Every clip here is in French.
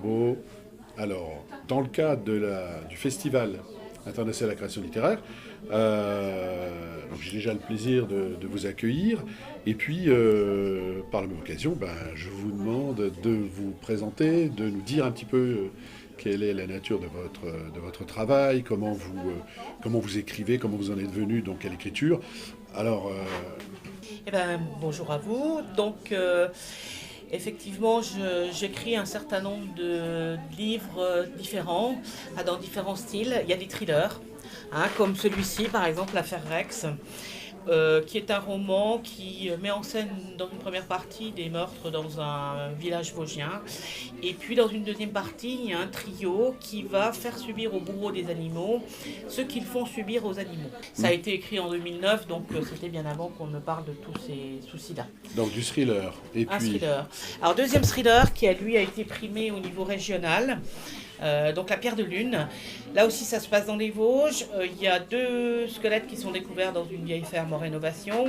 Bravo. Alors, dans le cadre du Festival international de la création littéraire, donc j'ai déjà le plaisir de vous accueillir. Et puis, par la même occasion, je vous demande de vous présenter, de nous dire un petit peu quelle est la nature de votre travail, comment vous écrivez, comment vous en êtes venu donc, à l'écriture. Alors, Bonjour à vous. Effectivement, j'écris un certain nombre de livres différents, dans différents styles. Il y a des thrillers, comme celui-ci, par exemple, L'affaire Rex, qui est un roman qui met en scène dans une première partie des meurtres dans un village vosgien. Et puis dans une deuxième partie, il y a un trio qui va faire subir aux bourreaux des animaux ce qu'ils font subir aux animaux. Ça a été écrit en 2009, donc c'était bien avant qu'on ne parle de tous ces soucis-là. donc du thriller. Et Un puis, thriller. Alors deuxième thriller qui lui a été primé au niveau régional. Donc la pierre de lune. Là aussi ça se passe dans les Vosges. Il y a 2 squelettes qui sont découverts dans une vieille ferme en rénovation.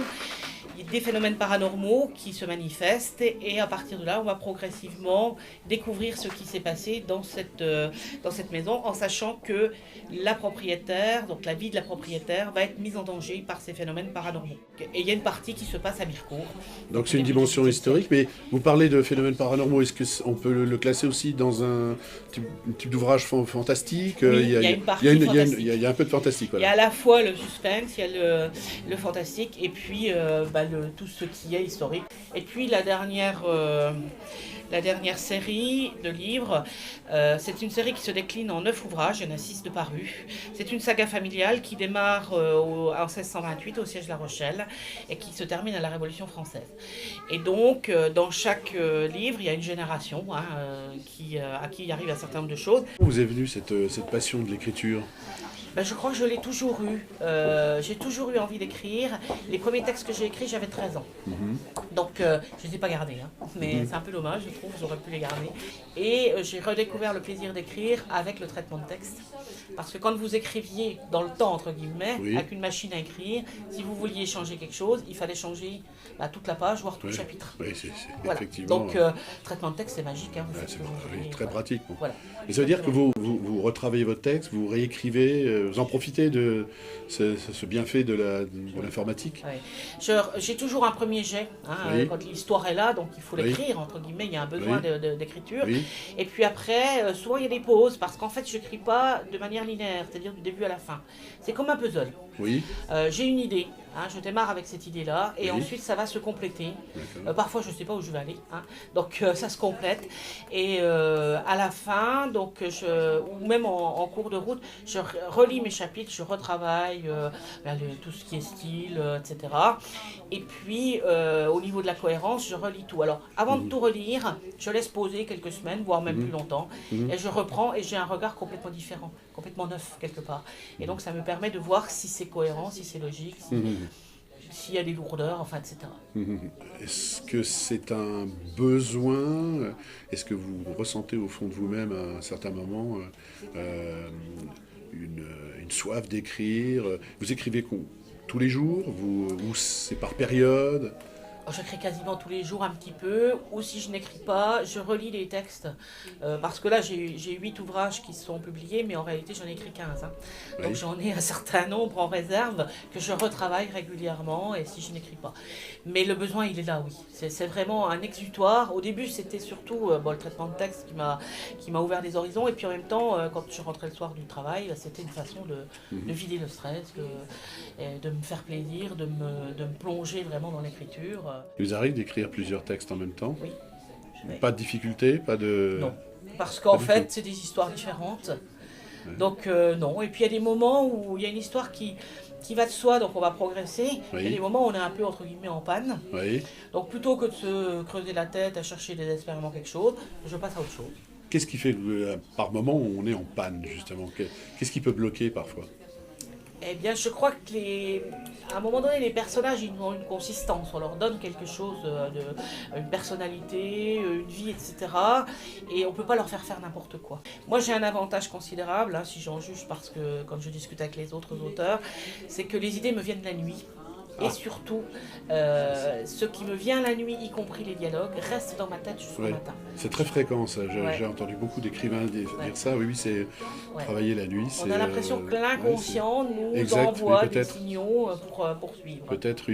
Il y a des phénomènes paranormaux qui se manifestent et à partir de là on va progressivement découvrir ce qui s'est passé dans cette maison en sachant que la propriétaire, donc la vie de la propriétaire va être mise en danger par ces phénomènes paranormaux. Et il y a une partie qui se passe à Mirecourt. donc c'est une dimension historique, mais vous parlez de phénomènes paranormaux, est-ce qu'on peut le classer aussi dans un type d'ouvrage fantastique? Oui, il y a une partie fantastique. Il y a un peu de fantastique. Il y Voilà. a à la fois le suspense, il y a le fantastique et puis tout ce qui est historique. Et puis la dernière série de livres, c'est une série qui se décline en 9 ouvrages, il y en a 6 de parus. C'est une saga familiale qui démarre en 1628 au siège de La Rochelle et qui se termine à la Révolution française. Et donc, dans chaque livre, il y a une génération à qui il arrive un certain nombre de choses. Comment vous est venue cette passion de l'écriture? Je crois que je l'ai toujours eu. J'ai toujours eu envie d'écrire. Les premiers textes que j'ai écrits, j'avais 13 ans. Donc, je ne les ai pas gardés. Mais c'est un peu dommage, je trouve, j'aurais pu les garder. Et j'ai redécouvert le plaisir d'écrire avec le traitement de texte. Parce que quand vous écriviez dans le temps, entre guillemets, Oui. avec une machine à écrire, si vous vouliez changer quelque chose, il fallait changer toute la page, voire tout le chapitre. Oui, c'est Voilà. effectivement. Donc, traitement de texte, c'est magique. Vous faites ce que vous voulez. Très pratique. Bon. Voilà. Et ça veut dire que vous retravaillez votre texte, vous réécrivez, vous en profitez de ce bienfait de l'informatique. Ouais. J'ai toujours un premier jet, Oui. quand l'histoire est là, donc il faut Oui. l'écrire, entre guillemets, il y a un besoin Oui. d'écriture. Oui. Et puis après, souvent il y a des pauses, parce qu'en fait je n'écris pas de manière linéaire, c'est-à-dire du début à la fin. C'est comme un puzzle. Oui. J'ai une idée, je démarre avec cette idée-là, et Oui. ensuite ça va se compléter. D'accord. Parfois je ne sais pas où je vais aller, donc ça se complète. Et à la fin, ou même en cours de route, je relis mes chapitres, je retravaille tout ce qui est style, etc. Et puis au niveau de la cohérence, je relis tout. Alors avant de tout relire, je laisse poser quelques semaines, voire même plus longtemps, et je reprends et j'ai un regard complètement différent, complètement neuf quelque part. Et donc ça me permet de voir si c'est cohérent, si c'est logique, s'il y a des lourdeurs, etc. Est-ce que c'est un besoin? Est-ce que vous ressentez au fond de vous-même à un certain moment une soif d'écrire? Vous écrivez tous les jours ou c'est par période? J'écris quasiment tous les jours un petit peu, ou si je n'écris pas, je relis les textes. Parce que là, j'ai 8 ouvrages qui sont publiés, mais en réalité, j'en ai écrit 15. Oui. Donc j'en ai un certain nombre en réserve que je retravaille régulièrement, et si je n'écris pas. Mais le besoin, il est là, oui. C'est vraiment un exutoire. Au début, c'était surtout le traitement de texte qui m'a ouvert les horizons. Et puis en même temps, quand je rentrais le soir du travail, c'était une façon de vider le stress, de me faire plaisir, de me plonger vraiment dans l'écriture. Il vous arrive d'écrire plusieurs textes en même temps? Oui. Oui. Pas de difficulté, pas de... Non, parce qu'en du fait, tout. c'est des histoires différentes. Donc non, et puis il y a des moments où il y a une histoire qui va de soi, donc on va progresser. Il y a des moments où on est un peu, entre guillemets, en panne. Oui. Donc plutôt que de se creuser la tête à chercher désespérément quelque chose, je passe à autre chose. Qu'est-ce qui fait que par moment on est en panne, justement? Qu'est-ce qui peut bloquer parfois? Eh bien, je crois à un moment donné, les personnages, ils ont une consistance. On leur donne quelque chose, une personnalité, une vie, etc. Et on ne peut pas leur faire n'importe quoi. Moi, j'ai un avantage considérable, si j'en juge, parce que quand je discute avec les autres auteurs, c'est que les idées me viennent la nuit. Et surtout, ce qui me vient la nuit, y compris les dialogues, reste dans ma tête jusqu'au matin. C'est très fréquent ça, j'ai entendu beaucoup d'écrivains dire ça, oui, c'est travailler la nuit. On a l'impression que l'inconscient nous envoie des signaux pour poursuivre. Peut-être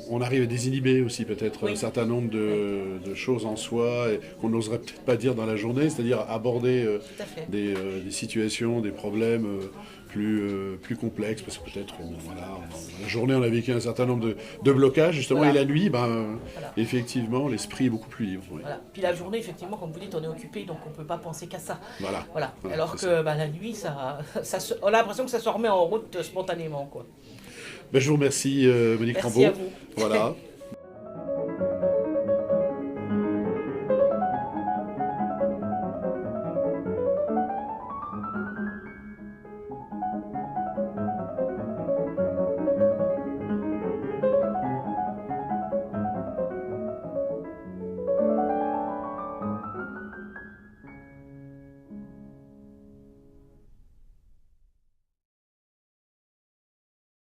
on arrive à désinhiber aussi peut-être un certain nombre de choses en soi qu'on n'oserait peut-être pas dire dans la journée, c'est-à-dire aborder des situations, des problèmes plus complexes, parce que peut-être la journée on a vécu un certain nombre de blocages justement, et la nuit, effectivement, l'esprit est beaucoup plus libre. Oui. Voilà. Puis la journée, effectivement, comme vous dites, on est occupé, donc on ne peut pas penser qu'à ça. Voilà. Alors que la nuit, on a l'impression que ça se remet en route spontanément, quoi. Je vous remercie, Monique Rambaud. Merci à vous. Voilà.